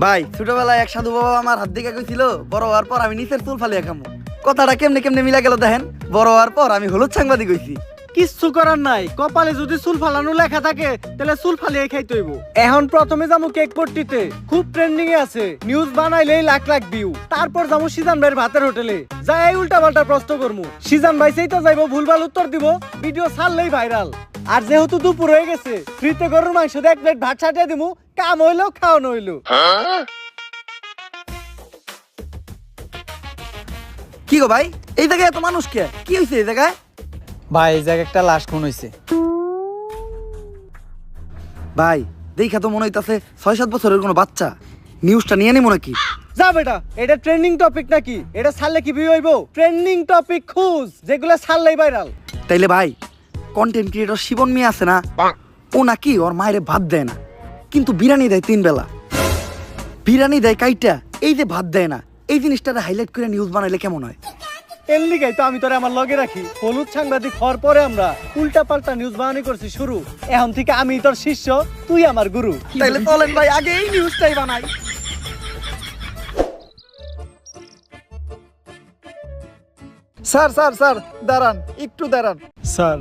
ভাই ছোটবেলায় এক সাধু বাবা আমার হাত দিকে কইছিল বড় হওয়ার পর আমি নিচের চুল ফালিয়া খামু। কথাটা কেমনে কেমনে মিলা গেল দেখেন। বড় হওয়ার পর আমি হলুদ সাংবাদিক হইছি। কিচ্ছু করার নাই, কপালে যদি চুল ফালানো লেখা থাকে তাহলে চুল ফালিয়ে খাইতে হইব। এখন প্রথমে যাবো কেক পট্টিতে, খুব ট্রেন্ডিং এ আছে, নিউজ বানাইলেই লাখ লাখ ভিউ। তারপর যাবো সিজান ভাইয়ের ভাতের হোটেলে, যাই উল্টা পাল্টা প্রশ্ন করবো। সিজান ভাই সেই তো যাইবো, ভুলভাল উত্তর দিব, ভিডিও ছাড়লেই ভাইরাল। আর যেহেতু দুপুর হয়ে গেছে, ফ্রিতে গরুর মাংস দিয়ে 1 প্লেট ভাত ছাটিয়ে দিমু, কাম হইলো খাওয়ানো হইলো। কি গো ভাই, এই জায়গায় এত মানুষ কে? কি হয়েছে এই জায়গায়? ভাই এই জায়গায় একটা লাশ খুন হইছে। ভাই দেখা তো মনে হইতাছে 6-7 বছরের কোনো বাচ্চা। নিউজটা নিয়ে নিবো নাকি? যা বেটা, এটা ট্রেন্ডিং টপিক নাকি? এটা ছাড়লে কি ভিউ হইব? ট্রেন্ডিং টপিক খুঁজ, যেগুলো ছাড়লেই ভাইরাল। তাইলে ভাই কন্টেন্ট ক্রিয়েটর শিবন মিয়া আছে না, ও নাকি ওর মায়ের ভাত দেয় না, কিন্তু বিরিয়ানি দেয় 3 বেলা। বিরিয়ানি দেয় কাইটা, এই যে ভাত দেয় না, এই জিনিসটারে হাইলাইট করে নিউজ বানাইলে কেমন হয়? এর লিগাই তো আমি তোরে আমার লগে রাখি। হলুদ সাংবাদিক হওয়ার পরে আমরা উল্টা পাল্টা নিউজ বানানি করছি শুরু। এখন থেকে আমি তোর শিষ্য, তুই আমার গুরু। তাইলে চলেন ভাই আগে এই নিউজটাই বানাই। স্যার স্যার স্যার দাঁড়ান, একটু দাঁড়ান। স্যার,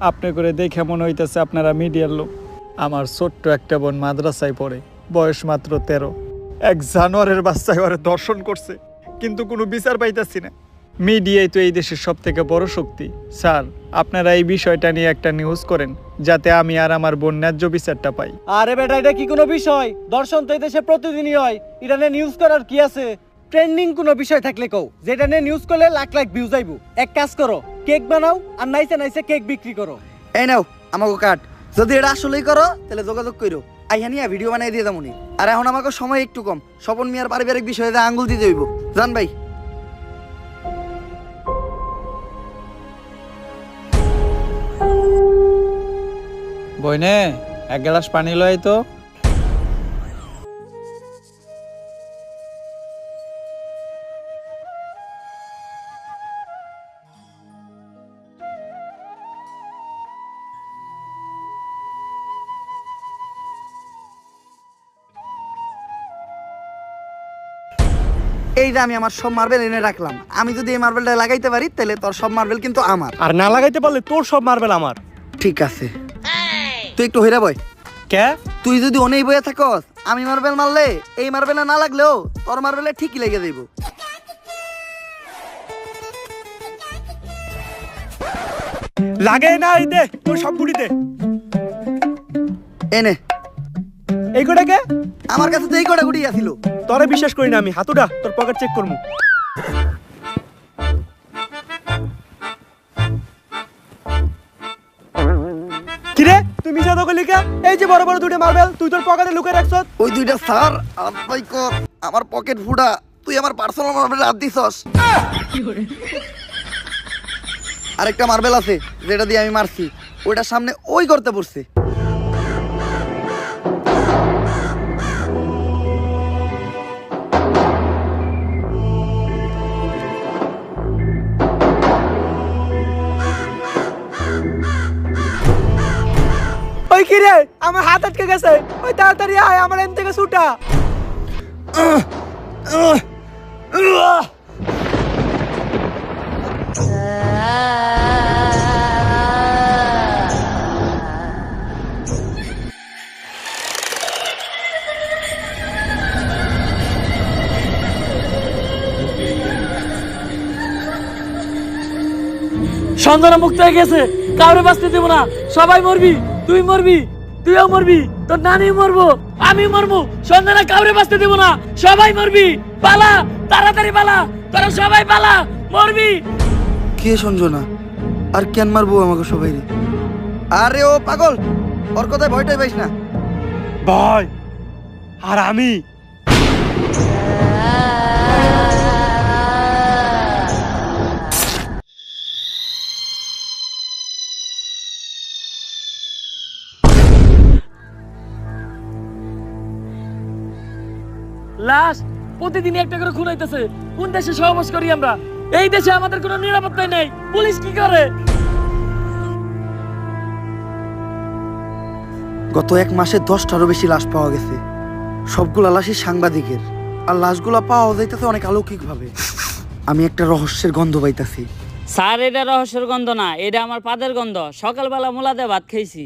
আপনি করে দেখে মনে হইতেছে আপনারা মিডিয়ার লোক। আমার ছোট্ট একটা বোন মাদ্রাসায় পড়ে, বয়স মাত্র 13। এক জানোয়ারের বাচ্চায় ওরে দর্শন করছে, কিন্তু কোনো বিচার পাইতাছি না। মিডিয়াই তো এই দেশের সব থেকে বড় শক্তি। স্যার, আপনারা এই বিষয়টা নিয়ে একটা নিউজ করেন, যাতে আমি আর আমার বোন ন্যায্য বিচারটা পাই। আরে বেটা, এটা কি কোনো বিষয়? দর্শন তো এই দেশে প্রতিদিনই হয়, এটা নিয়ে নিউজ করার কি আছে? ট্রেন্ডিং কোনো বিষয় থাকলে কও, যেটা নিয়ে নিউজ করলে লাখ লাখ ভিউ যাইবো। এক কাজ করো, কেক বানাও আর নাইসে নাইসে কেক বিক্রি করো। এই নাও আমাকে কাট। যদি এটা আসলেই করো তাহলে যোগাযোগ করো, আইহানিয়া ভিডিও বানাই দিয়ে যাবনি। আর এখন আমাকে সময় একটু কম, স্বপন মিয়ার পারিবারিক বিষয়ে আঙ্গুল দিতে হইব। জান ভাই। বইনে এক গ্লাস পানি লয় তো। এই যে আমি আমার সব মার্বেল এনে রাখলাম, আমি যদি এই মার্বেলটা লাগাইতে পারি তাহলে তোর সব মার্বেল কিন্তু আমার। আর না লাগাইতে পারলে তোর সব মার্বেল আমার। ঠিক আছে, তুই একটু হইরা বয়। কে? তুই যদি অনেক বইয়া থাকস, আমি মার্বেল মারলে এই মার্বেলে না লাগলেও তোর মার্বেলে ঠিকই লেগে যাইব। লাগে না, এই দে তোর সব গুড়ি দে। এনে এই কোটা কে? আমার কাছে তো এই কটা গুটি আছিল। তোরে বিশ্বাস করি না আমি, হাতুড়া তোর পকেট চেক করমু। কিরে তুই মিছা তো কইলি কে? এই যে বড় বড় দুটো মার্বেল তুই তোর পকেটে লুকিয়ে রাখছ। ওই দুইটা স্যার আব্বাই কর, আমার পকেট ফুটা, তুই আমার পার্সোনাল মার্বেল হাত দিছস। আরেকটা মার্বেল আছে যেটা দিয়ে আমি মারছি, ওইটার সামনে ওই করতে পড়ছে। ওই কিরে আমার হাত আটকে গেছে, ওই তাড়াতাড়ি আয়, আমার এন থেকে ছুটা। সঞ্জনা মুক্ত হয়ে গেছে, কাউরে বাঁচতে দেবো না, সবাই মরবি, তুই মরবি, তুইও মরবি, তোর নানি মরবো, আমি মরবো, সঞ্জনা কাউরে বাঁচতে দেবো না, সবাই মরবি, পালা, তাড়াতাড়ি পালা, তোরা সবাই পালা, মরবি। কে সঞ্জনা? আর কেন মারবো আমাকে সবাই? আরে ও পাগল, ওর কথায় ভয়টাই পাইস না। ভাই আর আমি লাশ প্রতিদিন একটা করে খুন হইতেছে। কোন দেশে সহবাস করি আমরা? এই দেশে আমাদের কোনো নিরাপত্তা নেই, পুলিশ কি করে? গত 1 মাসে 10টারও বেশি লাশ পাওয়া গেছে। সবগুলা লাশই সাংবাদিকের, আর লাশগুলা পাওয়া যাইতেছে অনেক অলৌকিক ভাবে। আমি একটা রহস্যের গন্ধ পাইতাছি। স্যার এটা রহস্যের গন্ধ না, এটা আমার পাদের গন্ধ। সকালবেলা মুলা দিয়ে ভাত খাইছি।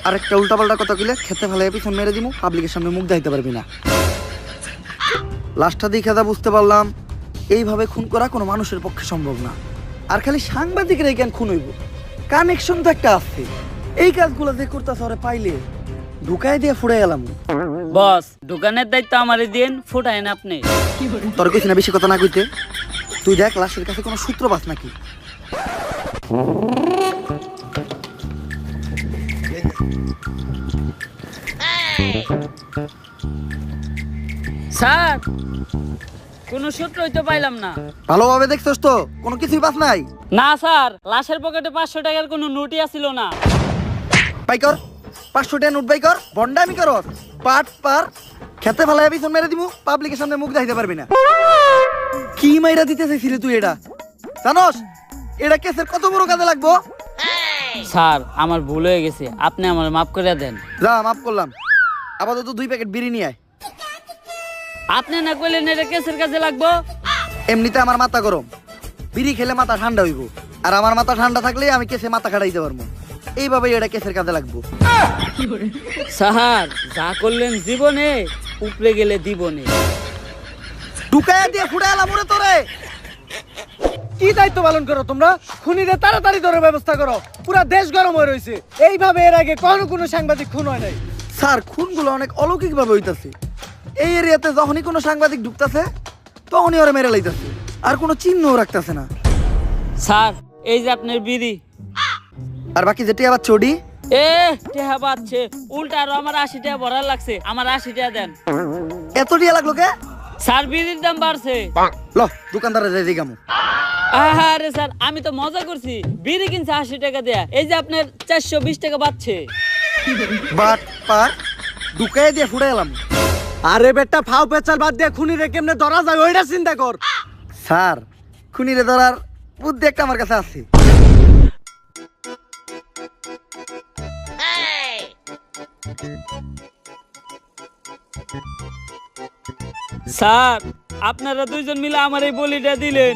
আর একটা উল্টাপাল্টা কথা কইলে খেতে ফেলে পিছন মেরে দিমু, পাবলিকের সামনে মুখ দেখাইতে পারবি না। লাশটা দেখে যা বুঝতে পারলাম, এইভাবে খুন করা কোনো মানুষের পক্ষে সম্ভব না। আর খালি সাংবাদিকের কেন খুন হইব? কানেকশন তো একটা আছে। এই কাজগুলো যে করতেছে ওরে পাইলে ঢুকাই দিয়ে ফুড়ে এলাম। বস, দোকানের দায়িত্ব আমারে দিন, ফুটাইন আপনি। তোর কইছি না বেশি কথা না কইতে। তুই দেখ লাশের কাছে কোনো সূত্র পাস নাকি। স্যার, কোনো সূত্রই তো পাইলাম না। ভালোভাবে দেখছস তো? কোনো কিছুই পাস নাই? না স্যার, লাশের পকেটে 500 টাকার কোনো নোটই আসিল না। বাই কর 500 টাকা নোট বাই কর। বন্ডামি করস পাট পার। খেতে ফেলায় পিছন মেরে দিমু, পাবলিকের সামনে মুখ দেখাইতে পারবি না। কি মাইরা দিতে চাইছিলি তুই? এটা জানোস এটা কেসের কত বড় কাজে লাগবো? স্যার, আমার ভুল হয়ে গেছে, আপনি আমার মাফ করে দেন। যা, মাফ করলাম। আপাতত 2 প্যাকেট বিড়ি নিয়ে আয়। আপনি না কইলেন এটা কেসের কাজে লাগবো? এমনিতে আমার মাথা গরম, বিড়ি খেলে মাথা ঠান্ডা হইব। আর আমার মাথা ঠান্ডা থাকলে আমি কেসে মাথা খাটাইতে পারবো। এইভাবেই এটা কেসের কাজে লাগবো। স্যার, যা করলেন জীবনে, উপরে গেলে দিবনে। ঢুকাইয়া দিয়ে ফুড়ে এলাম ওরে তোরে। কি দায়িত্ব পালন করো তোমরা? খুনিদের তাড়াতাড়ি ধরার ব্যবস্থা করো। পুরা দেশ গরম হয়ে রয়েছে। এইভাবে এর আগে কোনো সাংবাদিক খুন হয় নাই। স্যার, খুনগুলো অনেক অলৌকিক ভাবে হইতাছে। এই এরিয়াতে যখনই কোনো সাংবাদিক ঢুকতাছে তখনই ওরা মেরে লাইতাছে, আর কোনো চিহ্নও রাখতাছে না। স্যার, এই যে আপনার বিড়ি। আর বাকি যেটি আবার চড়ি টেহা পাচ্ছে উল্টা, আরো আমার 80 টাকা ভরার লাগছে। আমার 80 টাকা দেন। এত টিয়া লাগলো কে? স্যার, বিড়ির দাম বাড়ছে। ল দোকানদারে যাই দিগামু। আরে স্যার, আমি তো মজা করছি। বিড়ি কিনছে 80 টাকা দেয়া, এই যে আপনার 420 টাকা বাড়ছে। বাট পার ঢুকাইয়া দিয়ে ফুড়ে এলাম। আরে বেটা, ফাও পেচাল বাদ দিয়ে খুনিরে কেমনে ধরা যায় ওইটা চিন্তা কর। স্যার, খুনিরে ধরার বুদ্ধি একটা আমার কাছে আছে। স্যার, আপনারা দুইজন মিলে আমার এই বলিটা দিলেন।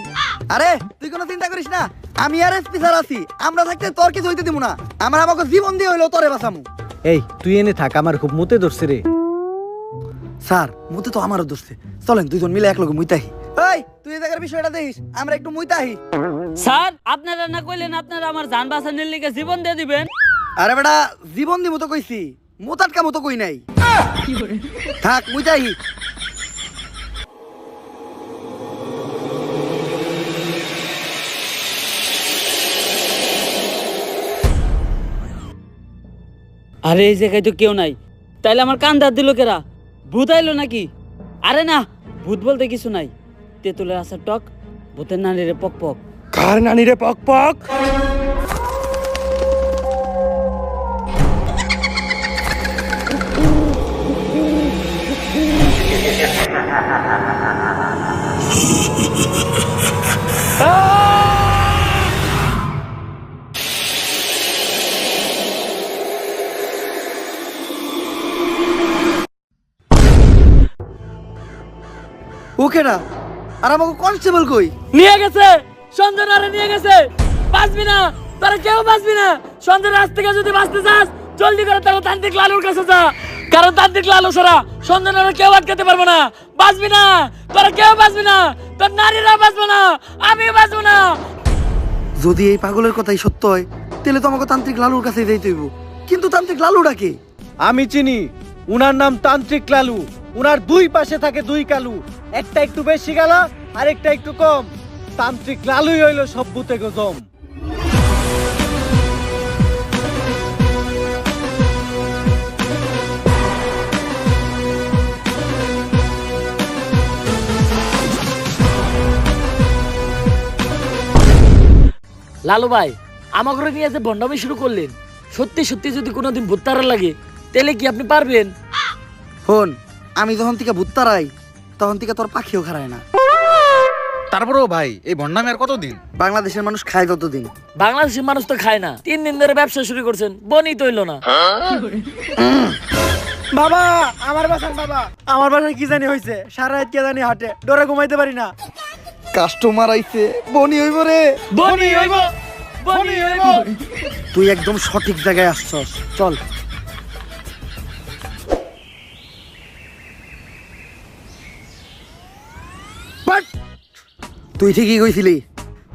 আরে তুই কোনো চিন্তা করিস না, আমি আর এসপি স্যার আছি। আমরা থাকতে তোর কিছু হইতে দিব না। আমরা আমাকে জীবন দিয়ে হইলো তোরে বাঁচামু। এই তুই এনে থাক, আমার খুব মুতে ধরছে রে। স্যার, মুতে তো আমারও ধরছে। চলেন দুইজন মিলে এক লগে মুইতাহি। এই তুই এই জায়গার বিষয়টা দেখিস, আমরা একটু মুইতাহি। স্যার, আপনারা না কইলেন আপনারা আমার জান বাঁচানোর লিগে জীবন দিয়ে দিবেন? আরে বেটা, জীবন দিমু তো কইছি, মুতাটকা মতো কই নাই। থাক মুইতাহি। আরে এই জায়গায় তো কেউ নাই, তাইলে আমার কান দাঁত দিল কেরা? ভূত আইলো নাকি? আরে না, ভূত বলতে কিছু নাই। তেঁতুলের আসার টক, ভূতের নানিরে পক পক। কার নানি রে পক পক? ওকে না, আর আমাকে কনস্টেবল কই? নিয়ে গেছে, সঞ্জনারে নিয়ে গেছে। বাঁচবি না, তোরা কেউ বাঁচবি না। সঞ্জনার রাত থেকে যদি বাঁচতে চাস, জলদি করে তারা তান্ত্রিক লালুর কাছে যা। কারণ তান্ত্রিক লালু ছাড়া সঞ্জনারে কেউ আটকাতে পারবো না। বাঁচবি না, তোরা কেউ বাঁচবি না। তোর নারীরা বাঁচবো না, আমি বাঁচবো না। যদি এই পাগলের কথাই সত্য হয়, তাহলে তো আমাকে তান্ত্রিক লালুর কাছে যাইতে হইব। কিন্তু তান্ত্রিক লালুটা কে? আমি চিনি, উনার নাম তান্ত্রিক লালু। উনার দুই পাশে থাকে 2 কালু, একটা একটু বেশি গালা আর একটা একটু কম। তান্ত্রিক লালুই হইল সব ভূতে গজম। লালু ভাই, আমাকে নিয়ে যে বন্ডামি শুরু করলেন, সত্যি সত্যি যদি কোনোদিন ভূত তারা লাগে, তাহলে কি আপনি পারবেন? হন, আমি যখন থেকে ভূত তারাই, তখন থেকে তোর পাখিও খারায় না। তারপরেও ভাই, এই ভন্ডামি আর কতদিন? বাংলাদেশের মানুষ খায় যতদিন। বাংলাদেশের মানুষ তো খায় না। 3 দিন ধরে ব্যবসা শুরু করছেন, বনি তৈল না। বাবা আমার বাসার বাবা আমার বাসায় কি জানি হয়েছে সারা রাত কে জানি হাটে ডরে ঘুমাইতে পারি না। কাস্টমার আইছে, বনি হইব রে। বনি হইব, বনি হইব। তুই একদম সঠিক জায়গায় আসছস, চল। তুই ঠিকই কইছিলি,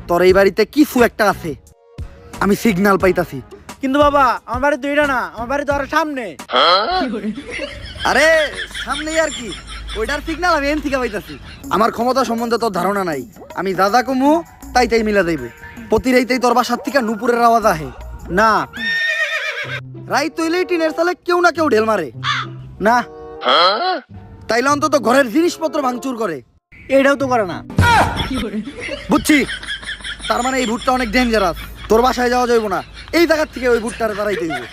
তোর এই বাড়িতে কিছু একটা আছে, আমি সিগন্যাল পাইতাছি। কিন্তু বাবা আমার বাড়ি তো এটা না, আমার বাড়ি তো আরো সামনে। আরে সামনেই আর কি, ওইটার সিগন্যাল আমি এন থেকে পাইতাছি। আমার ক্ষমতা সম্বন্ধে তোর ধারণা নাই, আমি দাদা কমু তাই তাই মিলা দেব। প্রতি রাইতেই তোর বাসার থেকে নুপুরের আওয়াজ আহে না রাইত তৈলেই টিনের চালে কেউ না কেউ ঢেল মারে না, তাইলে অন্তত ঘরের জিনিসপত্র ভাঙচুর করে। এটাও তো করে না। বুঝছি, তার মানে এই ভুট্টা অনেক ডেঞ্জারাস। তোর বাসায় যাওয়া যাইব না, এই জায়গার থেকে ওই ভুট্টারে তারাইতে হইব।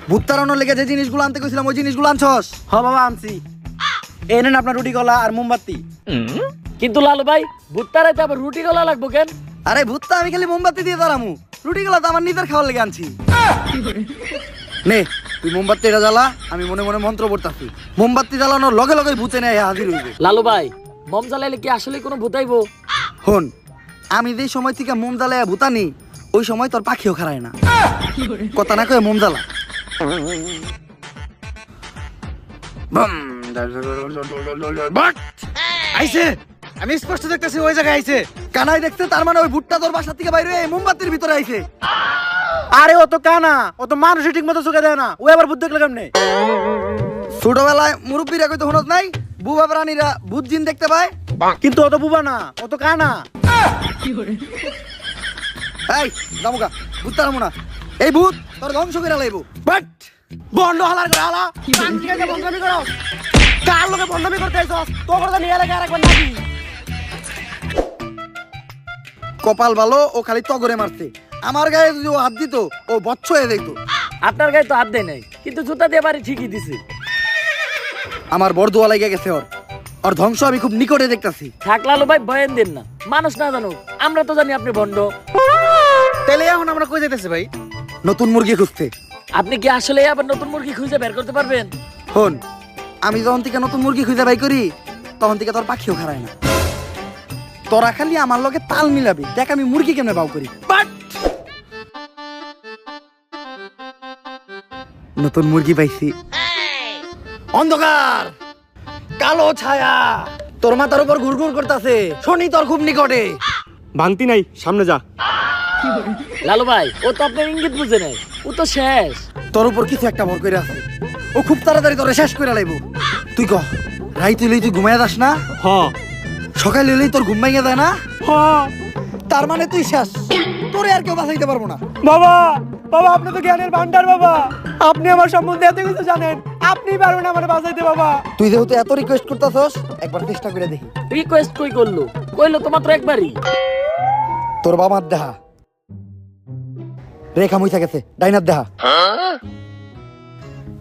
ভুট তাড়ানোর লেগে যে জিনিসগুলো আনতে কইছিলাম ওই জিনিসগুলো আনছস? হ বাবা আনছি, এই নেন আপনার রুটি কলা আর মোমবাতি। কিন্তু লালু ভাই ভুট্টা রাইতে আবার রুটি গলা লাগবো কেন? আরে ভুট্টা আমি খালি মোমবাতি দিয়ে তাড়ামু, রুটিগুলো তো আমার নিজের খাওয়ার লেগে আনছি। নে তুই মোমবাতি এটা জ্বালা, আমি মনে মনে মন্ত্র পড়তাছি। মোমবাতি জ্বালানোর লগে লগে ভূতে নেয় হাজির হইবে। লালু ভাই মম জ্বালাইলে কি আসলে কোনো ভূতাইবো? হন, আমি যেই সময় থেকে মোম জ্বালাইয়া ভূতানি ওই সময় তোর পাখিও খারায় না। কথা না কয়ে মোম জ্বালা। আইছে, আমি স্পষ্ট দেখতেছি ওই জায়গায় আইছে। কানাই দেখতে, তার মানে ওই ভুট্টা তোর বাসা থেকে বাইরে হয়ে মোমবাতির ভিতরে আইছে। আরে ও তো কানা, ও তো মানুষ ঠিক মতো চোখে দেয় না, ও আবার বুদ্ধি দেখলে কেমনে? ছোটবেলায় মুরব্বীরা কইতে হনত নাই, বুবা প্রাণীরা ভূত জিন দেখতে পায়। কিন্তু ও তো বুবা না, ও তো কানা। এই যাবো ভূত তারামো না, এই ভূত তোর ধ্বংস করে লাইব। বাট বন্ধ হালার করে হালা, কানকে বন্ধমি করো। কার লোকে বন্ধমি করতে আইছস? তো করে নিয়ে এলাকা আর একবার নাকি? কপাল ভালো, ও খালি তগরে মারছে। আমার গায়ে যদি ও হাত দিত ও বচ্চ হয়ে দেখতো। আপনার গায়ে তো হাত দেয় নাই, কিন্তু জুতা দিয়ে বাড়ি ঠিকই দিছে। আমার বরদোয়া লাগে গেছে ওর, ওর ধ্বংস আমি খুব নিকটে দেখতাছি। থাক লালু ভাই বয়ান দেন না, মানুষ না জানুক, আমরা তো জানি আপনি ভণ্ড। তাহলে এখন আমরা কই যাইতেছি ভাই? নতুন মুরগি খুঁজতে। আপনি কি আসলে আবার নতুন মুরগি খুঁজে বের করতে পারবেন? হন, আমি যখন থেকে নতুন মুরগি খুঁজে বাই করি তখন থেকে তোর পাখিও খারায় না। তোরা খালি আমার লগে তাল মিলাবি, দেখ আমি মুরগি কেমনে বাউ করি। বাট নতুন মুরগি পাইছি। অন্ধকার, কালো ছায়া তোর মাথার উপর ঘুরঘুর করতেছে, শনি তোর খুব নিকটে। ভাঙতি নাই, সামনে যা। লালু ভাই ও তো আপনার ইঙ্গিত বুঝে নাই, ও তো শেষ। তোর উপর কিছু একটা ভর করে আছে, ও খুব তাড়াতাড়ি তোরে শেষ করে লাইব। তুই কহ, রাইত হইলেই তুই ঘুমাইয়া যাস না? হ সকাল হইলেই তোর ঘুম ভাঙিয়া যায় না? হ। তার মানে তুই শেষ, তোরে আর কেউ বাঁচাইতে পারবো না। বাবা, বাবা আপনি তো জ্ঞানের ভান্ডার বাবা, আপনি আমার সম্বন্ধে এত কিছু জানেন, আপনি পারবেন আমার বাঁচাইতে বাবা। তুই যেহেতু এত রিকোয়েস্ট করতেছস, একবার চেষ্টা করে দেখি। রিকোয়েস্ট কই করলো? কইলো তো মাত্র একবারই। তোর বাবার দেহা রেখা মুইছা গেছে, ডাইনার দেহা।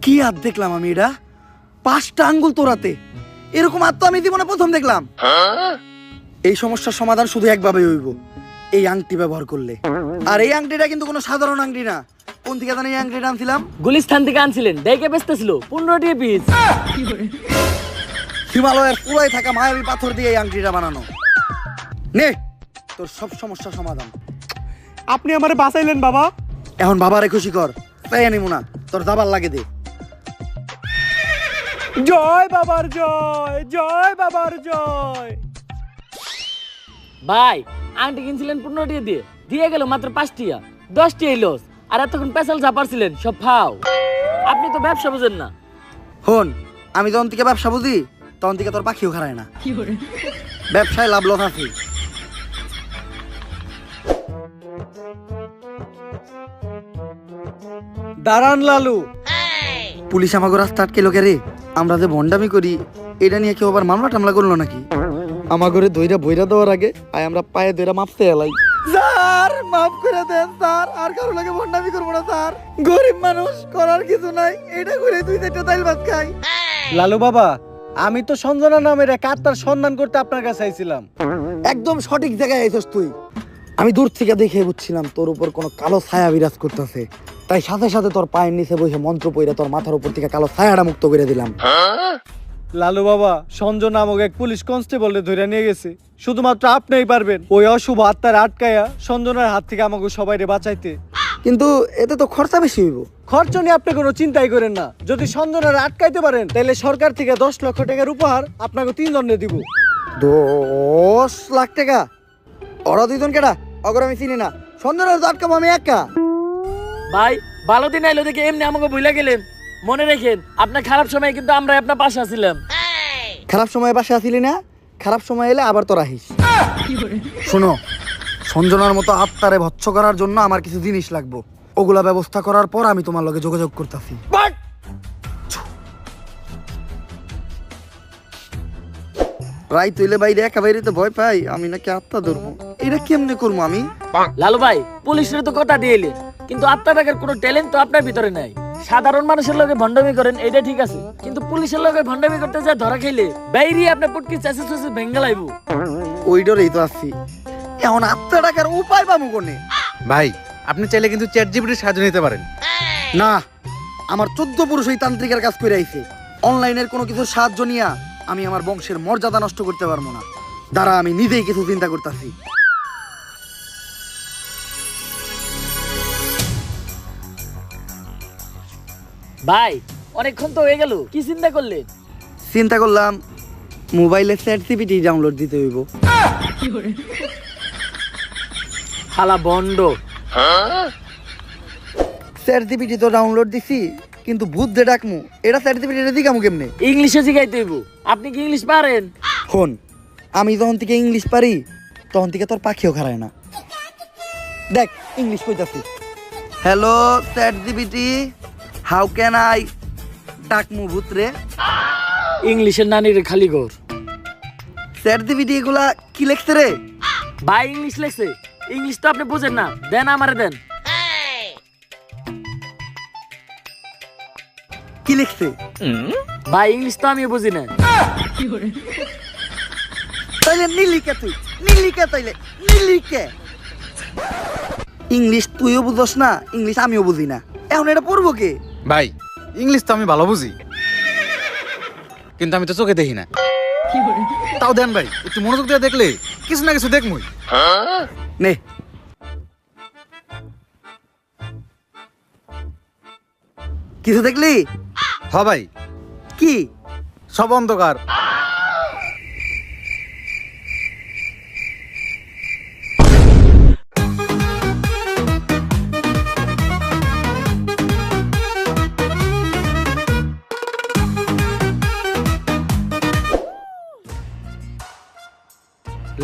কি হাত দেখলাম আমি, এটা 5টা আঙ্গুল তোরাতে, এরকম হাত তো আমি জীবনে প্রথম দেখলাম। এই সমস্যার সমাধান শুধু একভাবে হইব, এই আংটি ব্যবহার করলে। আর এই আংটিটা কিন্তু কোনো সাধারণ আংটি না। কোন থেকে জানি এই আংটিটা আনছিলাম? গুলিস্তান থেকে আনছিলেন, দেখে বেচতেছিল 15 টাকা পিস। হিমালয়ের পুরাই থাকা মায়াবী পাথর দিয়ে এই আংটিটা বানানো। নে তোর সব সমস্যার সমাধান। আপনি আমারে বাঁচাইলেন বাবা। এখন বাবারে খুশি কর, তাই আনিমু না, তোর দাবার লাগে দে। জয় বাবার জয়, জয় বাবার জয়। ভাই আংটি কিনছিলেন 15 টাকা দিয়ে, দিয়ে গেল মাত্র 5 টাকা, 10 টাকা লস। আর এতক্ষণ পেছাল চাপারছিলেন সব ফাও। আপনি তো ব্যবসা বুঝেন না। হন, আমি যখন থেকে ব্যবসা বুঝি তখন থেকে তোর পাখিও খারায় না। ব্যবসায় লাভ লস আছে। দাঁড়ান লালু। পুলিশ আমাকে রাস্তা আটকে লোকে রে, আমরা যে ভন্ডামি করি এটা নিয়ে কেউ আবার মামলা টামলা করলো নাকি? আমাগরে দইরা বইরা দেওয়ার আগে আয় আমরা পায়ে দইরা মাপতে এলাই। স্যার মাফ করে দেন স্যার, আর কারো লাগে ভন্ডামি করবো না স্যার। গরিব মানুষ, করার কিছু নাই, এটা করে 2-4টা তাইল ভাত খাই। লালু বাবা, আমি তো সঞ্জনা নামের এক আত্মার সন্ধান করতে আপনার কাছে আইছিলাম। একদম সঠিক জায়গায় আইছস তুই। আমি দূর থেকে দেখে বুঝছিলাম তোর উপর কোনো কালো ছায়া বিরাজ করতেছে, তাই সাথে সাথে তোর পায়ের নিচে বসে মন্ত্র পইরা তোর মাথার উপর থেকে কালো ছায়াটা মুক্ত করে দিলাম। লালু বাবা, সঞ্জয় নামক এক পুলিশ কনস্টেবলকে ধরে নিয়ে গেছে। শুধুমাত্র আপনিই পারবেন ওই অশুভ আত্মার আটকায়া সঞ্জনার হাত থেকে আমাকে সবাইরে বাঁচাইতে। কিন্তু এতে তো খরচা বেশি হইব। খরচ নিয়ে আপনি কোনো চিন্তাই করেন না। যদি সঞ্জনার আটকাইতে পারেন তাহলে সরকার থেকে 10 লক্ষ টাকার উপহার আপনাকে 3 জনে দিব। 10 লাখ টাকা? ওরা দুইজন কেডা? অগর আমি চিনি না। সঞ্জনার তো আটকাবো আমি একা। ভাই ভালো দিন আইলো দেখে এমনি আমাকে ভুলে গেলেন। মনে রেখেন আপনার খারাপ সময় কিন্তু আমরা আপনার পাশে আছিলাম। খারাপ সময় বাসা আসিলি না, খারাপ সময় এলে আবার তোর আহিস। শোনো, সঞ্জনার মতো আত্মারে ভৎস করার জন্য আমার কিছু জিনিস লাগবে। ওগুলা ব্যবস্থা করার পর আমি তোমার লগে যোগাযোগ করতেছি। রাই তুইলে বাইরে একা বাইরে তো ভয় পাই, আমি নাকি আত্মা ধরবো। এটা কেমনে করবো আমি? লালু ভাই পুলিশের তো কথা দিয়ে এলেন, কিন্তু আপনার টাকার কোনো ট্যালেন্ট তো আপনার ভিতরে নাই। সাধারণ মানুষের লগে ভণ্ডামি করেন এটা ঠিক আছে, কিন্তু পুলিশের লগে ভণ্ডামি করতে যা ধরা খাইলে বাইরে আপনার পুটকি চাষে চাষে ভেঙ্গে লাইবো। ওই ডরেই তো আসছি। এখন আত্মা টাকার উপায় পাবো কোনে? ভাই আপনি চাইলে কিন্তু চ্যাট জিপিটির সাহায্য নিতে পারেন। না, আমার 14 পুরুষ ওই তান্ত্রিকের কাজ করে আইছে। অনলাইনের কোনো কিছুর সাহায্য নিয়া আমি আমার বংশের মর্যাদা নষ্ট করতে পারবো না। দাঁড়া, আমি নিজেই কিছু চিন্তা করতেছি। ভাই অনেকক্ষণ তো হয়ে গেল, কি চিন্তা করলেন? চিন্তা করলাম মোবাইলে চ্যাট জিপিটি ডাউনলোড দিতে হইব। হালা বন্ড। চ্যাট জিপিটি তো ডাউনলোড দিছি, কিন্তু ভূত যে ডাকমু এটা চ্যাট জিপিটি দিকামু কেমনে? ইংলিশে শিখাইতে হইব। আপনি কি ইংলিশ পারেন? ফোন, আমি যখন থেকে ইংলিশ পারি তখন থেকে তোর পাখিও খারায় না। দেখ ইংলিশ কইতাছি। Hello ChatGPT, how can I ডাকমু ভূত রে? ইংলিশের নানির খালি ঘর। চ্যাট জিপিটি এগুলা কি লেখছে রে? ভাই ইংলিশ লেখছে। ইংলিশ তো আপনি বুঝেন না, দেন আমারে দেন। কি লিখছে? ভাই ইংলিশ তো আমি বুঝি না। তাইলে নীলিকে, তুই নীলিকে, তাইলে নীলিকে। ইংলিশ তুইও বুঝস না, ইংলিশ আমিও বুঝি না, এখন এটা পড়বো কে? ভাই ইংলিশ তো আমি ভালো বুঝি, কিন্তু আমি তো চোখে দেখি না। তাও দেন ভাই, একটু মনোযোগ দিয়ে দেখলে কিছু না কিছু দেখমুই। নে, কিছু দেখলি? হ ভাই, কি? সব অন্ধকার।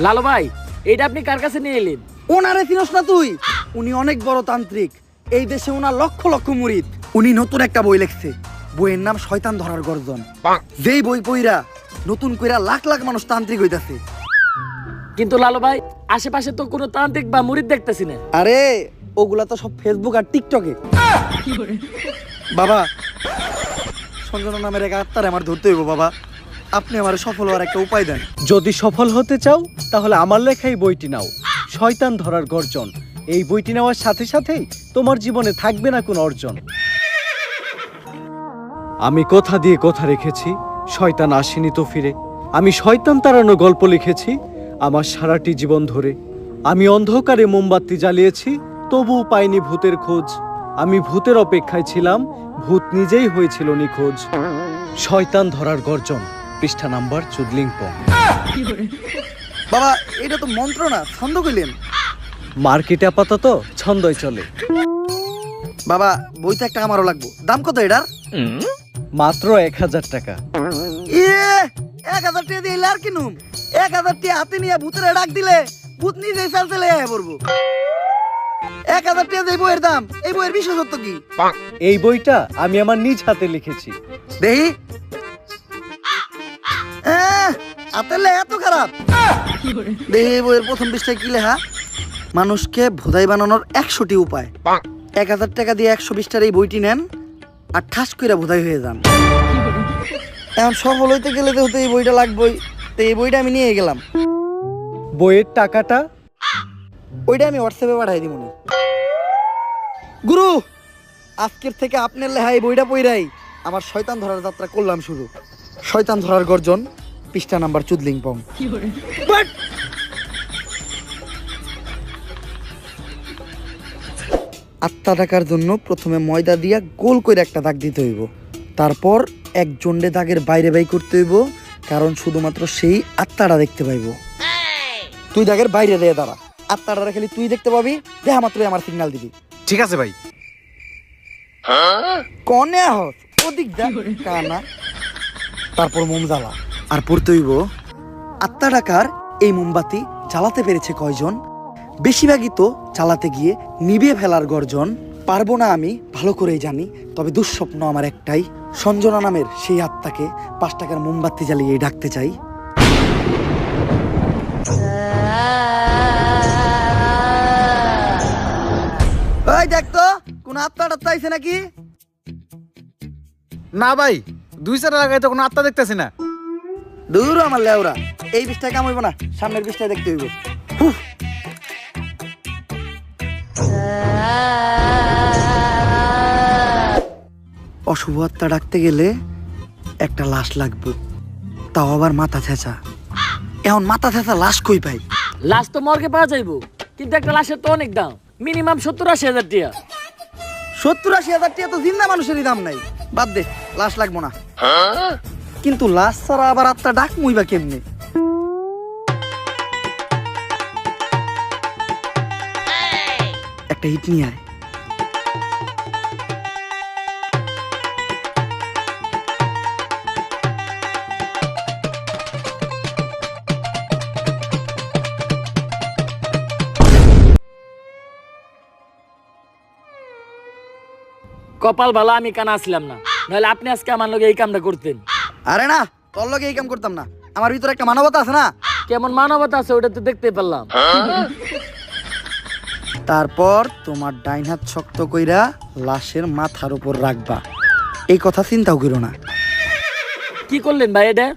লালু ভাই এটা আপনি কার কাছে নিয়ে এলেন? ওনারে চিনস না তুই? উনি অনেক বড় তান্ত্রিক। এই দেশে ওনার লক্ষ লক্ষ মুরিদ। উনি নতুন একটা বই লিখছে, বইয়ের নাম শয়তান ধরার গর্জন। যেই বই পইরা নতুন কইরা লাখ লাখ মানুষ তান্ত্রিক হইতাছে। কিন্তু লালু ভাই আশেপাশে তো কোনো তান্ত্রিক বা মুরিদ দেখতেছি না। আরে ওগুলা তো সব ফেসবুক আর টিকটকে। বাবা, সঞ্জনা নামের এক আত্মারে আমার ধরতে হইব। বাবা, আপনি আমার সফল হওয়ার একটা উপায় দেন। যদি সফল হতে চাও তাহলে আমার লেখা এই বইটি নাও, শয়তান ধরার গর্জন। এই বইটি নেওয়ার সাথে সাথেই তোমার জীবনে থাকবে না কোনো অর্জন। আমি কথা দিয়ে কথা রেখেছি, শয়তান আসেনি তো ফিরে। আমি শয়তান তাড়ানো গল্প লিখেছি আমার সারাটি জীবন ধরে। আমি অন্ধকারে মোমবাতি জ্বালিয়েছি, তবুও পাইনি ভূতের খোঁজ। আমি ভূতের অপেক্ষায় ছিলাম, ভূত নিজেই হয়েছিল নিখোঁজ। শয়তান ধরার গর্জন, পৃষ্ঠা নাম্বার চুদলিংপং। বাবা, এটা তো মন্ত্র না, ছন্দ কইলেন। মার্কেটে আপাতত ছন্দই চলে। বাবা, বইটা একটা আমারও লাগবো। দাম কত এটার? মাত্র 1000 টাকা। 1000 টাকা দিয়ে আর কিনুম? 1000 টাকা হাতে নিয়ে ভূতের ডাক দিলে ভূত নিজেই চাল চলে আয় পড়বো। 1000 টাকা দিয়ে বইয়ের দাম, এই বইয়ের বিশেষত্ব কি? এই বইটা আমি আমার নিজ হাতে লিখেছি। দেহি আতেলে এত খারাপ? দেহি বইয়ের প্রথম পৃষ্ঠায় কি লেখা? মানুষকে ভোদাই বানানোর 100টি উপায়। 1000 টাকা দিয়ে 120টার এই বইটি নেন আর ঠাস কইরা ভোদাই হয়ে যান। এখন সফল হইতে গেলে তো এই বইটা লাগবেই। তো এই বইটা আমি নিয়ে গেলাম। বইয়ের টাকাটা? ওইটা আমি হোয়াটসঅ্যাপে পাঠাই দিব। গুরু, আজকের থেকে আপনার লেহাই বইটা পইরাই আমার শয়তান ধরার যাত্রা করলাম শুরু। শয়তান ধরার গর্জন, পৃষ্ঠা নাম্বার চুদলিং পং। আত্মা ডাকার জন্য প্রথমে ময়দা দিয়া গোল করে একটা দাগ দিতে হইব, তারপর এক জন্ডে দাগের বাইরে বাই করতে হইব, কারণ শুধুমাত্র সেই আত্মাটা দেখতে পাইব। তুই দাগের বাইরে দিয়ে দাঁড়া, আত্মাটা খালি তুই দেখতে পাবি, দেখা মাত্রই আমার সিগন্যাল দিবি। ঠিক আছে ভাই। কনে হস ওদিক দেখ কানা। তারপর মোম জ্বালা আর পড়তে হইব আত্মা ডাকার এই মোমবাতি জ্বালাতে পেরেছে কয়জন, বেশিরভাগই তো চালাতে গিয়ে নিভিয়ে ফেলার গর্জন। পারবো না আমি ভালো করেই জানি, তবে দুঃস্বপ্ন আমার একটাই, সঞ্জনা নামের সেই আত্মাকে 5 টাকার মোমবাতি জ্বালিয়ে ডাকতে চাই। ওই দেখ তো কোন আত্মা টাত্মা আইছে নাকি? না ভাই, 2-4 লাগাই তো কোনো আত্মা দেখতেছি না। দূর আমার লেওরা, এই বিষটায় কাম হইব না, সামনের বিষটায় দেখতে হইব। হুফ। অশুভ আত্মা ডাকতে গেলে একটা লাশ লাগবে, তাও আবার মাথা ছেঁচা। এখন মাথা ছেঁচা লাশ কই পাই? লাশ তো মর্গে পাওয়া যাইবো, কিন্তু একটা লাশের তো অনেক দাম, মিনিমাম 70-80 হাজার টাকা। 70-80 হাজার টাকা তো জিন্দা মানুষেরই দাম নাই। বাদ দে, লাশ লাগবো না। কিন্তু লাশ ছাড়া আবার আত্মা ডাক মুইবা কেমনে? একটা হিট নিয়ে আয়। কপাল ভালো আমি কানা আসলাম না, নাহলে আপনি আজকে আমার লগে এই কামটা করতেন। আরে না, তোর লগে এই কাম করতাম না, আমার ভিতরে একটা মানবতা আছে না। কেমন মানবতা আছে ওটা তো দেখতে পেলাম। তারপর তোমার ডাইন হাত শক্ত কইরা লাশের মাথার উপর রাখবা, এই কথা চিন্তাও করো না। কি করলেন ভাই এটা?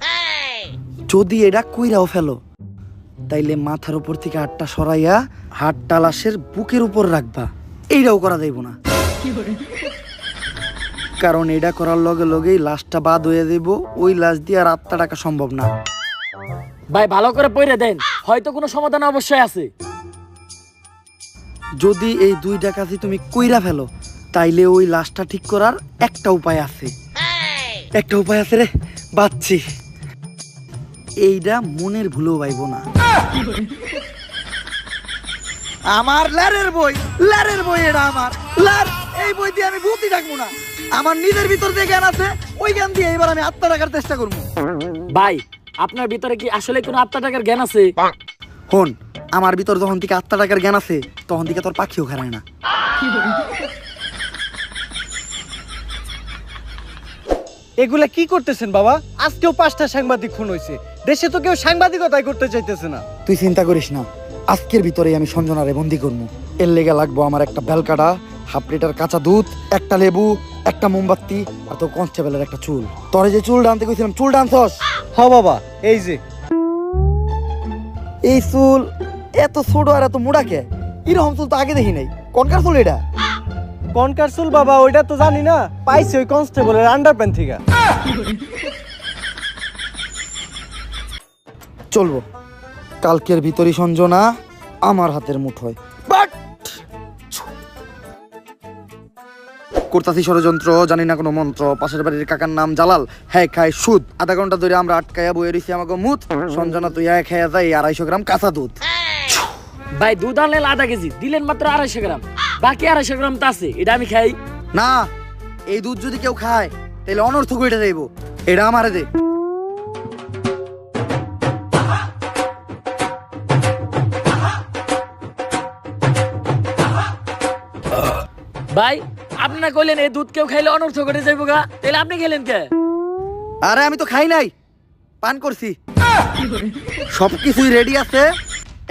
যদি এটা কইরাও ফেলো, তাইলে মাথার উপর থেকে হাতটা সরাইয়া হাতটা লাশের বুকের উপর রাখবা, এইটাও করা যাইব না। কারণ এটা করার লগে লগেই লাশটা বাদ হয়ে যাইব, ওই লাশ দিয়ে আর আত্মা ডাকা সম্ভব না। ভাই ভালো করে পড়ে দেন, হয়তো কোনো সমাধান অবশ্যই আছে। যদি এই 2টা কাজই তুমি কইরা ফেলো, তাইলে ওই লাশটা ঠিক করার একটা উপায় আছে। একটা উপায় আছে রে, বাচ্চি। এইটা মনের ভুলেও পাইব না। আমার লারের বই, লারের বই এটা আমার লার। এই বই দিয়ে আমি ভূতই ডাকবো না, আমার নিজের ভিতর যে জ্ঞান আছে ওই জ্ঞান দিয়ে এবার আমি আত্মা ডাকার চেষ্টা করবো। ভাই আপনার ভিতরে কি আসলে কোনো আত্মা টাকার জ্ঞান আছে? হন, আমার ভিতর যখন থেকে আত্মা ডাকার জ্ঞান আছে, তখন থেকে তোর পাখিও খারায় না। এগুলা কি করতেছেন বাবা? আজকেও 5টা সাংবাদিক খুন হয়েছে, দেশে তো কেউ সাংবাদিকতাই করতে চাইতেছে না। তুই চিন্তা করিস না, আজকের ভিতরেই আমি সঞ্জনারে বন্দি করবো। এর লেগে লাগবো আমার একটা বেলকাটা, 1/2 লিটার কাঁচা দুধ, একটা লেবু, একটা মোমবাতি, আর তো কনস্টেবলের একটা চুল। তোরে যে চুল ডানতে কইছিলাম, চুল ডানছস? হ বাবা, এই যে এই চুল এত ছোট আর এত মোড়া কে? এরকম চুল তো আগে দেখি নাই। কোনকার চুল এটা? কনকার চুল বাবা, ওইটা তো জানি না, পাইছি ওই কনস্টেবলের আন্ডারপ্যান্ট থেকে। চলবো, কালকের ভিতরই সঞ্জনা আমার হাতের মুঠোয়। করতাছি ষড়যন্ত্র, জানি না কোনো মন্ত্র। পাশের বাড়ির কাকার নাম জালাল, হ্যাঁ খায় সুদ। আধা ঘন্টা ধরে আমরা আটকায়া বয়ে রয়েছি আমাকে মুত। সঞ্জনা তুই খাইয়া যাই 250 গ্রাম কাঁচা দুধ। ভাই দুধ আনলেন 1/2 কেজি, দিলেন মাত্র 250 গ্রাম, বাকি 250 গ্রাম তো আছে, এটা আমি খাই না। এই দুধ যদি কেউ খায় তাহলে অনর্থক হয়ে যাইব, এটা আমারে দে। ভাই আপনি না কইলেন এই দুধ কেউ খাইলে অনর্থ করে যাইবো গা, তাহলে আপনি খেলেন কে? আরে আমি তো খাই নাই, পান করছি। সবকিছুই রেডি আছে,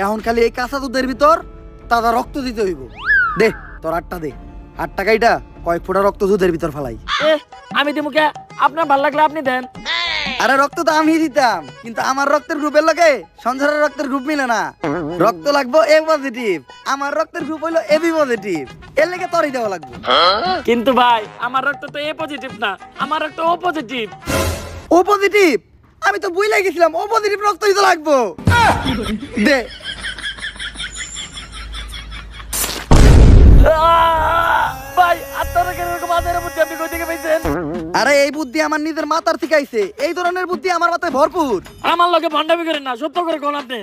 এখন খালি এই কাঁচা দুধের ভিতর তাজা রক্ত দিতে হইব। দে তোর 8টা দে, 8 টাকাইটা কয়েক ফোঁটা রক্ত দুধের ভিতর ফেলাই। আমি দিমু কে? আপনার ভাল লাগলে আপনি দেন। আরে রক্ত তো আমি দিতাম, কিন্তু আমার রক্তের গ্রুপের লগে সঞ্জনার রক্তের গ্রুপ মিলে না। রক্ত লাগবো এ পজিটিভ, আমার রক্তের গ্রুপ হইলো এবি পজিটিভ, এর লেগে তরই দেওয়া লাগবে। কিন্তু ভাই আমার রক্ত তো এ পজিটিভ না, আমার রক্ত ও পজিটিভ। ও পজিটিভ? আমি তো বুঝলাই গেছিলাম ও পজিটিভ রক্তই তো লাগবো। দে। ভাই আপনারা কেন এরকম মাথার বুদ্ধি আপনি কই থেকে পাইছেন? আরে এই বুদ্ধি আমার নিজের মাথার থেকে আইছে, এই ধরনের বুদ্ধি আমার মাথায় ভরপুর। আমার লগে ভন্ডামি করেন না, সত্য করে কোন আপনি।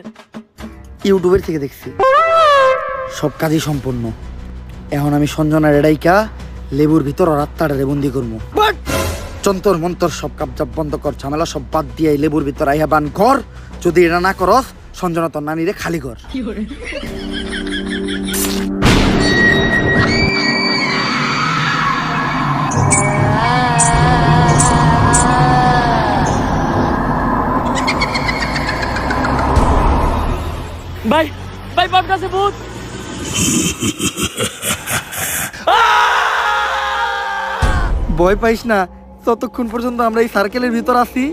ইউটিউবের থেকে দেখছি, সব কাজই সম্পূর্ণ। এখন আমি সঞ্জনার এডাইকা লেবুর ভিতর রাত্তাটারে বন্দি করবো। যন্তর মন্তর সব কাপজাপ বন্ধ কর, ঝামেলা সব বাদ দিয়ে এই লেবুর ভিতর আইহা বান কর। যদি এটা না করস সঞ্জনা তোর নানিরে খালি কর। ভাই ভাই বাপ কাছে ভূত। ভয় পাইস না, ততক্ষণ পর্যন্ত আমরা এই সার্কেলের ভিতর আছি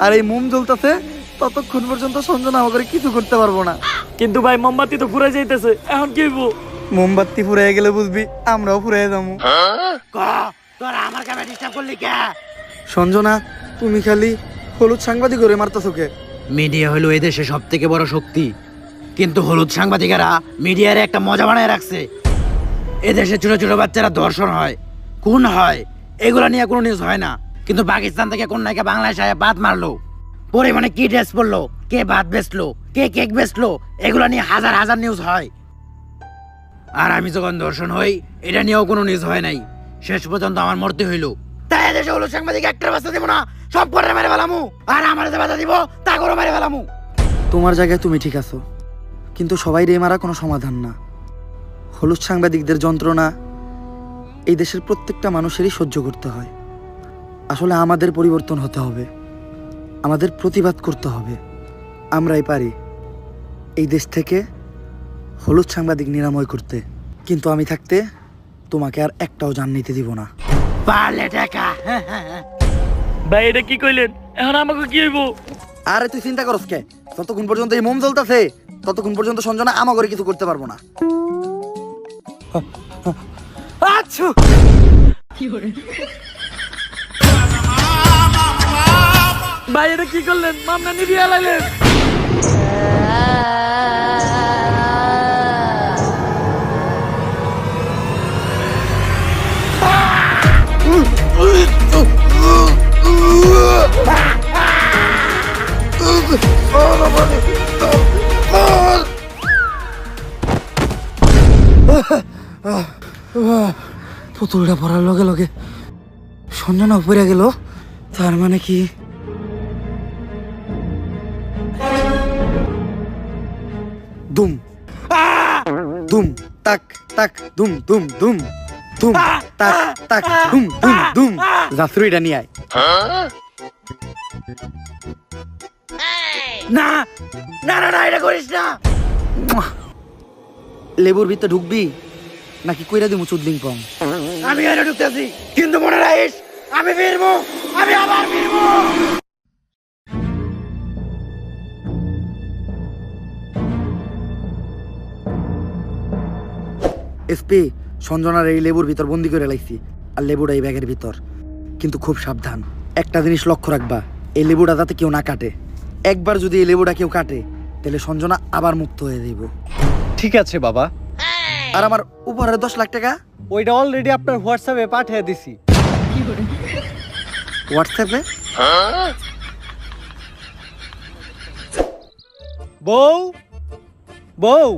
আর এই মোম জ্বলতেছে, ততক্ষণ পর্যন্ত সঞ্জনা আমাকে কিছু করতে পারবো না। কিন্তু ভাই মোমবাতি তো ঘুরে যাইতেছে, এখন কি হইব? মোমবাতি ফুরাইয়া গেলে বুঝবি আমরাও ফুরাইয়া যাবো। সঞ্জনা, তুমি খালি হলুদ সাংবাদিক করে মারতেছো কে? মিডিয়া হলো এদেশে সব থেকে বড় শক্তি, কিন্তু হলুদ সাংবাদিকেরা মিডিয়ার একটা মজা বানায় রাখছে। এদেশে ছোট ছোট বাচ্চারা ধর্ষণ হয়, খুন হয়, এগুলা নিয়ে কোনো নিউজ হয় না। কিন্তু পাকিস্তান থেকে কোন নায়িকা বাংলাদেশে আয়া বাদ মারলো, পরিমাণে কি ড্রেস পরলো, কে ভাত বেচলো, কে কেক বেচলো, এগুলা নিয়ে হাজার হাজার নিউজ হয়। আর আমি যখন ধর্ষণ হই, এটা নিয়েও কোনো নিউজ হয় নাই। শেষ পর্যন্ত আমার মরতে হইলো। তাই এদেশে হলুদ সাংবাদিক একটা বাচ্চা দিব না, সব করে মেরে ফেলামু। আর আমার যে বাধা দিব তা করে মেরে ফেলামু। তোমার জায়গায় তুমি ঠিক আছো, কিন্তু সবাই রে মারা কোনো সমাধান না। হলুদ সাংবাদিকদের যন্ত্রণা এই দেশের প্রত্যেকটা মানুষেরই সহ্য করতে হয়। আসলে আমাদের পরিবর্তন হতে হবে, আমাদের প্রতিবাদ করতে হবে। আমরাই পারি এই দেশ থেকে হলুদ সাংবাদিক নিরাময় করতে, কিন্তু আমি থাকতে তোমাকে আর একটাও জান নিতে দিব না। পারলে টাকা। ভাই এটা কি কইলেন? এখন আমাকে কি হইব? আরে তুই চিন্তা করস কে? যতক্ষণ পর্যন্ত এই মোম জ্বলতেছে ততক্ষণ পর্যন্ত সঞ্জনা আমাকে কিছু করতে পারবো না। আচ্ছা ভাই এটা কি করলেন? মামলা নিবি আলাইলেন। পুতুলটা পড়ার লগে লগে সঞ্জনা পড়ে গেল, তার মানে কি দুম দুম তাক তাক দুম দুম দুম দুম তাক তাক দুম দুম দুম। জাফরিটা নিয়ে আয়। না না না না, এটা করিস না। লেবুর ভিতরে ঢুকবি নাকি কইরা দিমু চুদলিং পং? আমি এনে ঢুকতেছি, কিন্তু মনে রাখিস আমি ফিরবো, আমি আবার ফিরবো। এসপি, সঞ্জনার এই লেবুর ভিতর বন্দি করে লাইছি, আর লেবুটা এই ব্যাগের ভিতর। কিন্তু খুব সাবধান, একটা জিনিস লক্ষ্য রাখবা, এই লেবুটা যাতে কেউ না কাটে। একবার যদি এই লেবুটা কেউ কাটে তাহলে সঞ্জনা আবার মুক্ত হয়ে যাইব। ঠিক আছে বাবা, আর আমার উপহারের 10 লাখ টাকা ওইটা অলরেডি আপনার হোয়াটসঅ্যাপে পাঠিয়ে দিছি। হোয়াটসঅ্যাপে? বউ বউ,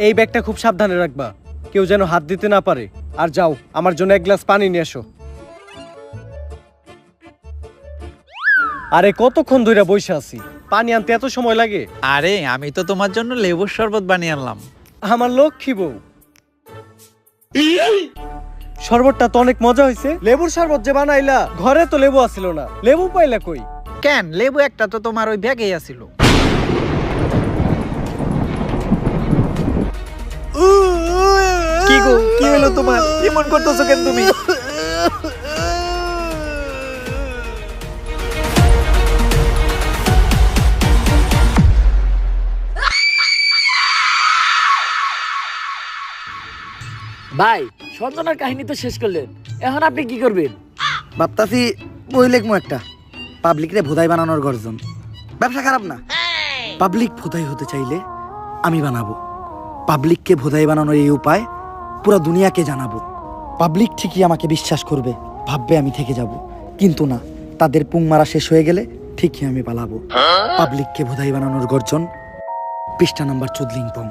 এই ব্যাগটা খুব সাবধানে রাখবা, কেউ যেন হাত দিতে না পারে। আর যাও, আমার জন্য এক গ্লাস পানি নিয়ে এসো। আরে কতক্ষণ ধরে বসে আছি, পানি আনতে এত সময় লাগে? আরে আমি তো তোমার জন্য লেবুর শরবত বানিয়ে আনলাম। আমার লক্ষ্মী বউ, শরবতটা তো অনেক মজা হয়েছে। লেবুর শরবত যে বানাইলা, ঘরে তো লেবু আসিল না, লেবু পাইলা কই? কেন, লেবু একটা তো তোমার ওই ব্যাগেই আছিল। কি গো, কি হলো তোমার? কেমন করতেছো কেন তুমি? ভাই সঞ্জনার কাহিনী তো শেষ করলেন, এখন আপনি কি করবেন? ভাবতাছি বই লিখবো একটা, পাবলিকরে ভোদাই বানানোর গর্জন। ব্যবসা খারাপ না, পাবলিক ভোদাই হতে চাইলে আমি বানাবো। পাবলিককে ভোদাই বানানোর এই উপায় পুরো দুনিয়াকে জানাবো। পাবলিক ঠিকই আমাকে বিশ্বাস করবে, ভাববে আমি থেকে যাব, কিন্তু না, তাদের পুং মারা শেষ হয়ে গেলে ঠিকই আমি পালাবো। পাবলিককে ভোদাই বানানোর গর্জন, পৃষ্ঠা নাম্বার 14 পং।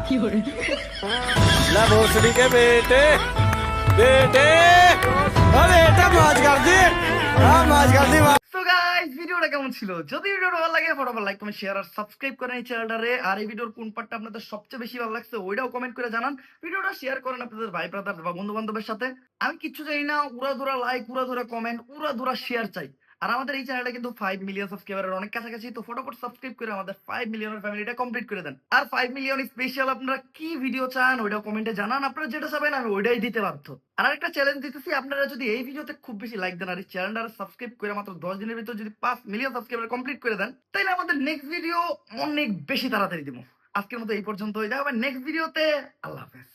So guys, ভিডিওটা কেমন ছিল? যদি ভিডিওটা ভালো লাগে ফটাফট লাইক কমেন্ট শেয়ার আর সাবস্ক্রাইব করেন এই চ্যানেলটারে। আর এই ভিডিওর কোন পার্টটা আপনাদের সবচেয়ে বেশি ভালো লাগছে ওইটাও কমেন্ট করে জানান। ভিডিওটা শেয়ার করেন আপনাদের ভাই ব্রাদার বা বন্ধু বান্ধবের সাথে। আমি কিচ্ছু চাই না, উড়াধুরা লাইক, উড়াধুরা কমেন্ট, উড়াধুরা শেয়ার চাই। আর আমাদের এই চ্যানেলটা কিন্তু 5 মিলিয়ন সাবস্ক্রাইবারের অনেক কাছাকাছি, তো ফটাফট সাবস্ক্রাইব করে আমাদের 5 মিলিয়নের ফ্যামিলিটা কমপ্লিট করে দেন। আর 5 মিলিয়ন স্পেশাল আপনারা কি ভিডিও চান ওইটাও কমেন্টে জানান। আপনারা যেটা চাবেন আমি ওইটাই দিতে বাধ্য। আর একটা চ্যালেঞ্জ দিতেছি, আপনারা যদি এই ভিডিওতে খুব বেশি লাইক দেন আর এই চ্যানেলটা সাবস্ক্রাইব করে মাত্র 10 দিনের ভিতর যদি 5 মিলিয়ন সাবস্ক্রাইবার কমপ্লিট করে দেন, তাহলে আমাদের নেক্সট ভিডিও অনেক বেশি তাড়াতাড়ি দিব। আজকের মতো এই পর্যন্ত, দেখা হবে নেক্সট ভিডিওতে। আল্লাহ হাফেজ।